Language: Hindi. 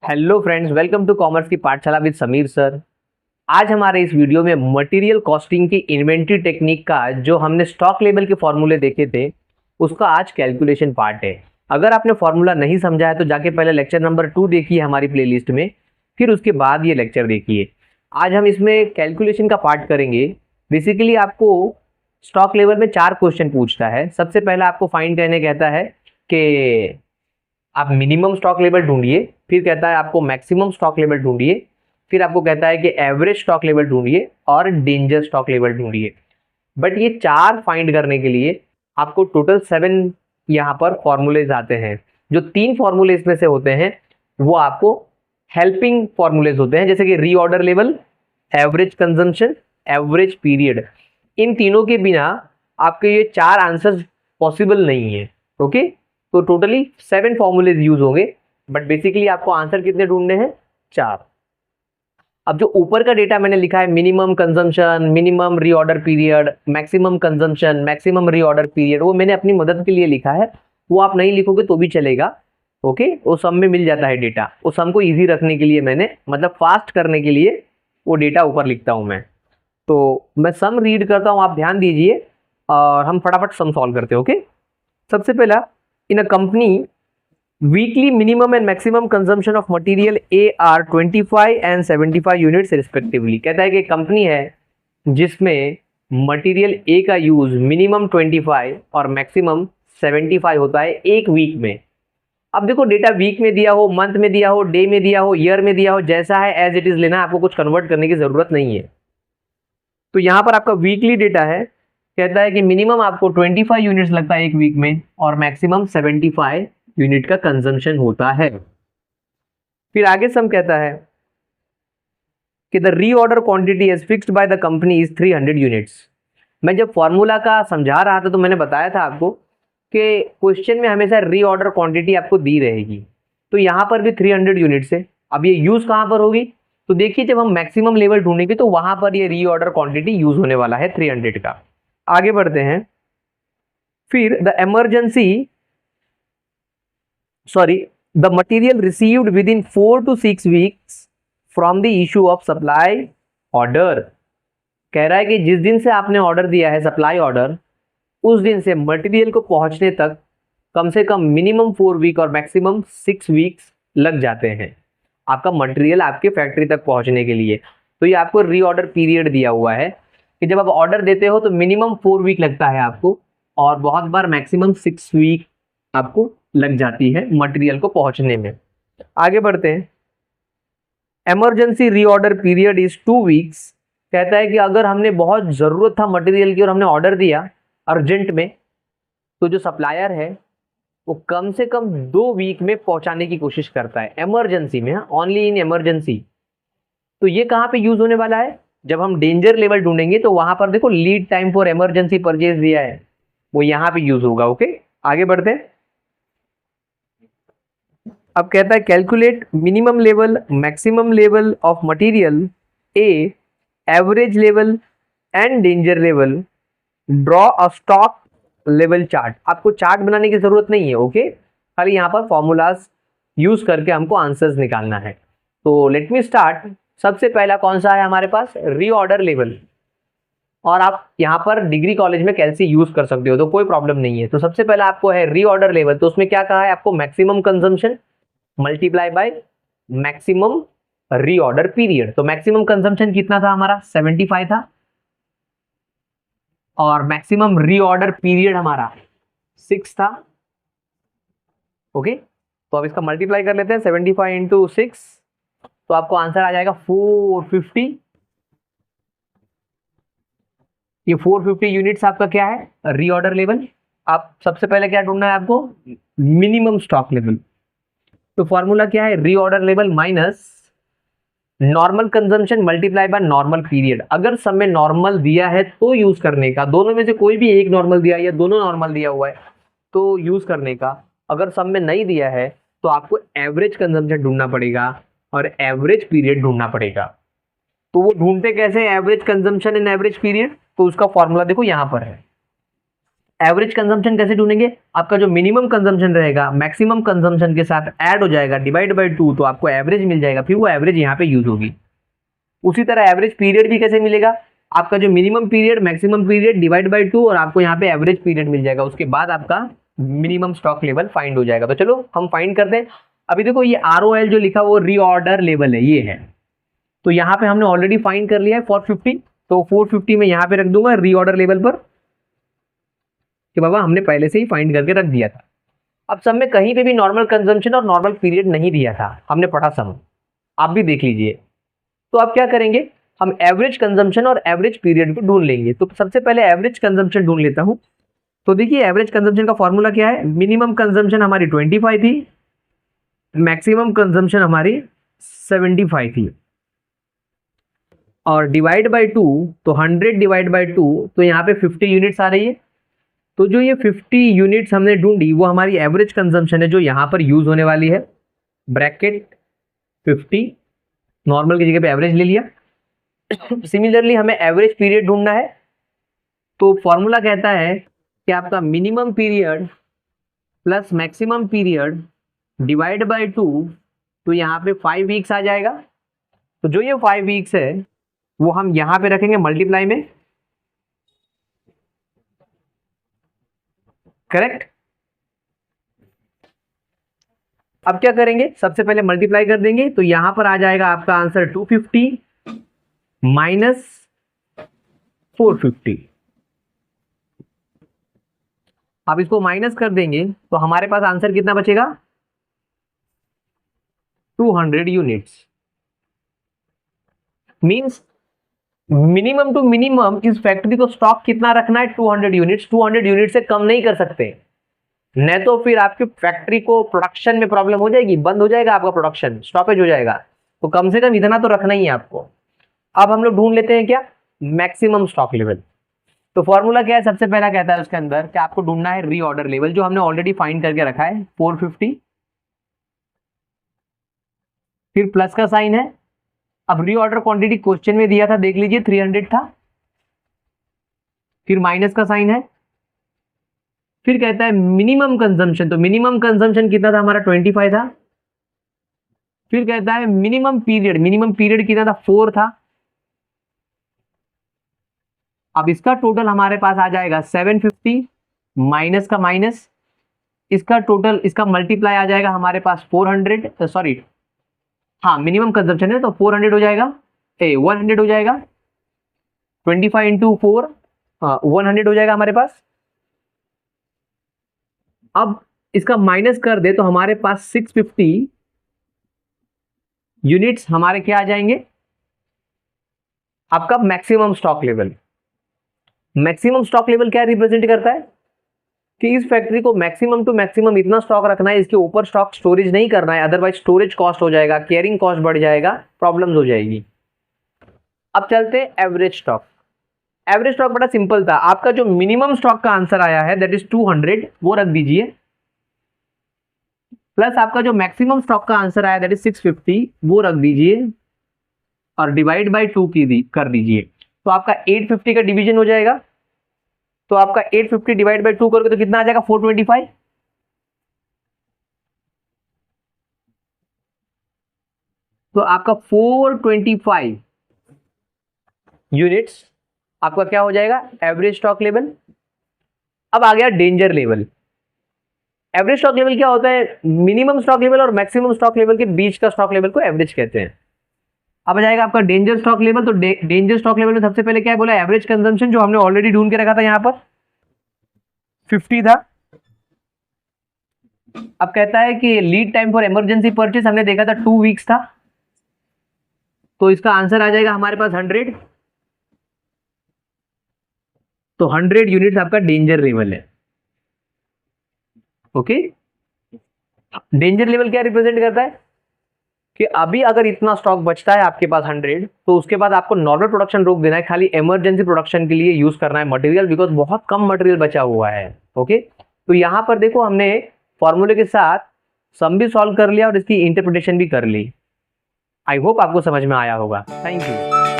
Hello friends, welcome to commerce की पाठशाला विद समीर सर। आज हमारे इस वीडियो में मटेरियल कॉस्टिंग की इन्वेंट्री टेक्निक का जो हमने स्टॉक लेवल के फॉर्मूले देखे थे उसका आज कैलकुलेशन पार्ट है। अगर आपने फॉर्मूला नहीं समझा है तो जाके पहले लेक्चर नंबर 2 देखिए हमारी प्लेलिस्ट में, फिर उसके बाद ये लेक्चर देखिए। आज हम इसमें कैलकुलेशन का पार्ट करेंगे। बेसिकली आपको स्टॉक लेवल में 4 क्वेश्चन पूछता है। सबसे पहला आपको फाइंड करने कहता है कि आप मिनिमम स्टॉक लेवल ढूंढिए, फिर कहता है आपको मैक्सिमम स्टॉक लेवल ढूंढिए, फिर आपको कहता है कि एवरेज स्टॉक लेवल ढूंढिए और डेंजर स्टॉक लेवल ढूंढिए। बट ये 4 फाइंड करने के लिए आपको टोटल 7 यहाँ पर फॉर्मूलेज आते हैं। जो 3 फॉर्मूले इसमें से होते हैं वो आपको हेल्पिंग फॉर्मूलेज होते हैं, जैसे कि reorder level, average consumption, average period. इन तीनों के बिना आपके ये 4 आंसर्स पॉसिबल नहीं है। ओके, तो टोटली 7 फॉर्मूलेज यूज होंगे, बट बेसिकली आपको आंसर कितने ढूंढने हैं? 4। अब जो ऊपर का डेटा मैंने लिखा है, minimum consumption, minimum reorder period, maximum consumption, maximum reorder period, वो मैंने अपनी मदद के लिए लिखा है। वो आप नहीं लिखोगे तो भी चलेगा। ओके, वो सम में मिल जाता है डेटा। वो सम को ईजी रखने के लिए मैंने, मतलब फास्ट करने के लिए, वो डेटा ऊपर लिखता हूँ मैं। तो मैं सम रीड करता हूँ, आप ध्यान दीजिए और हम फटाफट सम सॉल्व करते हैं। ओके, सबसे पहला, in a company weekly minimum and maximum consumption of material A are 25 and 75 units respectively। कहता है कि कंपनी है जिसमें मटेरियल A का यूज मिनिमम 25 और मैक्सिमम 75 होता है एक वीक में। अब देखो, डेटा वीक में दिया हो, मंथ में दिया हो, डे में दिया हो, ईयर में दिया हो, जैसा है एज इट इज लेना, आपको कुछ कन्वर्ट करने की जरूरत नहीं है। तो यहां पर आपका वीकली डेटा है, कहता है कि मिनिमम आपको 25 यूनिट्स लगता है एक वीक में और मैक्सिमम 75 यूनिट का कंजम्पशन होता है। फिर आगे सम कहता है कि the reorder quantity is fixed by the company is 300 units. मैं जब फॉर्मूला का समझा रहा था तो मैंने बताया था आपको कि क्वेश्चन में हमेशा रीऑर्डर क्वांटिटी आपको दी रहेगी। तो यहां पर भी 300 यूनिट्स है। अब ये यूज कहां पर होगी? तो देखिए, जब हम मैक्सिमम लेवल ढूंढेंगे तो वहां पर ये रीऑर्डर क्वांटिटी यूज होने वाला है 300 का। आगे बढ़ते हैं। फिर the material received with in 4 to 6 weeks from the issue of supply order. कह रहा है कि जिस दिन से आपने ऑर्डर दिया है, सप्लाई ऑर्डर, उस दिन से मटेरियल को पहुंचने तक कम से कम मिनिमम 4 वीक और मैक्सिमम 6 वीक्स लग जाते हैं आपका मटेरियल आपके फैक्ट्री तक पहुंचने के लिए। तो ये आपको रीऑर्डर पीरियड दिया हुआ है कि जब आप ऑर्डर देते हो तो मिनिमम 4 वीक लगता है आपको और बहुत बार मैक्सिमम 6 वीक आपको लग जाती है मटेरियल को पहुंचने में। आगे बढ़ते हैं। Emergency reorder period is 2 weeks. कहता है कि अगर हमने बहुत ज़रूरत था मटेरियल की और हमने ऑर्डर दिया अर्जेंट में, तो जो सप्लायर है वो कम से कम 2 वीक में पहुंचाने की कोशिश करता है इमरजेंसी में, ओनली इन इमरजेंसी। तो ये कहाँ पे यूज होने वाला है? जब हम डेंजर लेवल ढूंढेंगे तो वहां पर देखो, lead time for emergency purchase दिया है, वो यहां पे यूज होगा। ओके, आगे बढ़ते हैं। अब कहता है calculate minimum level, maximum level of material A, average level and danger level, draw a stock level chart. आपको चार्ट बनाने की जरूरत नहीं है। ओके, खाली यहाँ पर फॉर्मूलाज यूज करके हमको आंसर्स निकालना है। तो लेट मी स्टार्ट। सबसे पहला कौन सा है हमारे पास? Reorder level. और आप यहाँ पर डिग्री कॉलेज में कैलसी यूज कर सकते हो तो कोई प्रॉब्लम नहीं है। तो सबसे पहला आपको है रीऑर्डर लेवल। तो उसमें क्या कहा है आपको? Maximum consumption multiply by maximum reorder period. तो मैक्सिमम कंजम्पशन कितना था हमारा? 75 था और मैक्सिमम रीऑर्डर पीरियड हमारा 6 था। ओके, तो अब इसका मल्टीप्लाई कर लेते हैं, 75 इंटू 6, तो आपको आंसर आ जाएगा 450। ये 450 यूनिट्स आपका क्या है? Reorder level. आप सबसे पहले क्या ढूंढना है आपको? Minimum stock level. तो फॉर्मूला क्या है? Reorder level minus normal consumption multiply by normal period. अगर सब में नॉर्मल दिया है तो यूज करने का, दोनों में से कोई भी एक नॉर्मल दिया है या दोनों नॉर्मल दिया हुआ है तो यूज करने का। अगर सब में नहीं दिया है तो आपको एवरेज कंजम्पशन ढूंढना पड़ेगा और एवरेज पीरियड ढूंढना पड़ेगा। तो वो ढूंढते कैसे average consumption and average period? तो उसका फॉर्मूला देखो यहां पर है। एवरेज कंजम्पशन कैसे ढूंढेंगे? आपका जो मिनिमम कंजम्पशन रहेगा मैक्सिमम कंजम्पशन के साथ ऐड हो जाएगा, डिवाइड बाय 2, तो आपको एवरेज मिल जाएगा, फिर वो एवरेज यहाँ पे यूज होगी। उसी तरह एवरेज पीरियड भी कैसे मिलेगा? आपका जो minimum period maximum period divide by 2 और आपको यहाँ पे एवरेज पीरियड मिल जाएगा, उसके बाद आपका मिनिमम स्टॉक लेवल फाइंड हो जाएगा। तो चलो हम फाइंड करते हैं। अभी देखो ये ROL जो लिखा वो रीऑर्डर लेवल है, ये है। तो यहाँ पे हमने ऑलरेडी फाइंड कर लिया है 450, तो 450 में यहाँ पे रख दूंगा रीऑर्डर लेवल पर कि बाबा हमने पहले से ही फाइंड करके रख दिया था। अब सब में कहीं पे भी नॉर्मल कंजम्पशन और नॉर्मल पीरियड नहीं दिया था, हमने पढ़ा सब, आप भी देख लीजिए। तो अब क्या करेंगे, हम एवरेज कंजम्पशन और एवरेज पीरियड को ढूंढ लेंगे। तो सबसे पहले एवरेज कंजम्पशन ढूंढ लेता हूं। तो देखिए एवरेज कंजम्पशन का फॉर्मूला क्या है, मिनिमम कंजम्पशन हमारी 25 थी, मैक्सिमम कंजम्पशन हमारी 75 थी, और डिवाइड बाय 2, तो 100 डिवाइड बाय 2, तो यहाँ पे 50 यूनिट्स आ रही है। तो जो ये 50 यूनिट्स हमने ढूंढी वो हमारी एवरेज कंजम्पशन है जो यहाँ पर यूज होने वाली है। ब्रैकेट 50, नॉर्मल की जगह पे एवरेज ले लिया। सिमिलरली हमें एवरेज पीरियड ढूंढना है, तो फॉर्मूला कहता है कि आपका minimum period plus maximum period divide by 2, तो यहाँ पे 5 वीक्स आ जाएगा। तो जो ये 5 वीक्स है वो हम यहाँ पे रखेंगे मल्टीप्लाई में, करेक्ट। अब क्या करेंगे, सबसे पहले मल्टीप्लाई कर देंगे, तो यहां पर आ जाएगा आपका आंसर 250 माइनस 450। अब इसको माइनस कर देंगे तो हमारे पास आंसर कितना बचेगा, 200 units. Means minimum to minimum इस फैक्ट्री को स्टॉक कितना रखना है, 200 यूनिट्स। 200 यूनिट से कम नहीं कर सकते, नहीं तो फिर आपकी फैक्ट्री को प्रोडक्शन में प्रॉब्लम हो जाएगी, बंद हो जाएगा आपका प्रोडक्शन, स्टॉपेज हो जाएगा। तो कम से कम इतना तो रखना ही है आपको। अब हम लोग ढूंढ लेते हैं क्या, मैक्सिमम स्टॉक लेवल। तो फॉर्मूला क्या है, सबसे पहला कहता है उसके अंदर कि आपको ढूंढना है रीऑर्डर लेवल, जो हमने ऑलरेडी फाइंड करके रखा है 450, फिर प्लस का साइन है। अब रीऑर्डर क्वांटिटी क्वेश्चन में दिया था, देख लीजिए 300 था, फिर माइनस का साइन है, फिर कहता है मिनिमम कंजम्पशन, तो मिनिमम कंजम्पशन कितना था हमारा 25 था। फिर कहता है मिनिमम पीरियड कितना था 4 था। अब इसका टोटल हमारे पास आ जाएगा 750 माइनस का माइनस, इसका टोटल, इसका मल्टीप्लाई आ जाएगा हमारे पास 400, सॉरी हाँ मिनिमम कंजम्पशन है तो 400 हो जाएगा, 100 हो जाएगा, 25 इंटू 4 100 हो जाएगा हमारे पास। अब इसका माइनस कर दे तो हमारे पास 650 यूनिट्स हमारे क्या आ जाएंगे, आपका maximum stock level. Maximum stock level क्या रिप्रेजेंट करता है कि इस फैक्ट्री को मैक्सिमम टू मैक्सिमम इतना स्टॉक रखना है, इसके ऊपर स्टॉक स्टोरेज नहीं करना है, अदरवाइज स्टोरेज कॉस्ट हो जाएगा, कैरिंग कॉस्ट बढ़ जाएगा, प्रॉब्लम्स हो जाएगी। अब चलते हैं एवरेज स्टॉक। एवरेज स्टॉक बड़ा सिंपल था, आपका जो मिनिमम स्टॉक का आंसर आया है दैट इज 200, वो रख दीजिए, प्लस आपका जो मैक्सिमम स्टॉक का आंसर आया दैट इज 650, वो रख दीजिए, और डिवाइड बाय 2 कर दीजिए। तो आपका 850 का डिवीजन हो जाएगा, तो आपका 850 डिवाइड बाय 2 करोगे तो कितना आ जाएगा 425। तो आपका 425 यूनिट्स आपका क्या हो जाएगा, एवरेज स्टॉक लेवल। अब आ गया danger level. Average stock level क्या होता है, मिनिमम स्टॉक लेवल और मैक्सिमम स्टॉक लेवल के बीच का स्टॉक लेवल को एवरेज कहते हैं। अब आ जाएगा आपका डेंजर स्टॉक लेवल। तो डेंजर स्टॉक लेवल में सबसे पहले क्या बोला, एवरेज कंजम्पशन, जो हमने ऑलरेडी ढूंढ के रखा था यहां पर 50 था। अब कहता है कि lead time for emergency purchase हमने देखा था 2 वीक्स था, तो इसका आंसर आ जाएगा हमारे पास 100। तो 100 यूनिट्स आपका डेंजर लेवल है। ओके, डेंजर लेवल क्या रिप्रेजेंट करता है कि अभी अगर इतना स्टॉक बचता है आपके पास 100, तो उसके बाद आपको नॉर्मल प्रोडक्शन रोक देना है, खाली इमरजेंसी प्रोडक्शन के लिए यूज करना है मटेरियल, बिकॉज बहुत कम मटेरियल बचा हुआ है। ओके, तो यहां पर देखो हमने फॉर्मूले के साथ सम भी सॉल्व कर लिया और इसकी इंटरप्रिटेशन भी कर ली। आई होप आपको समझ में आया होगा। Thank you.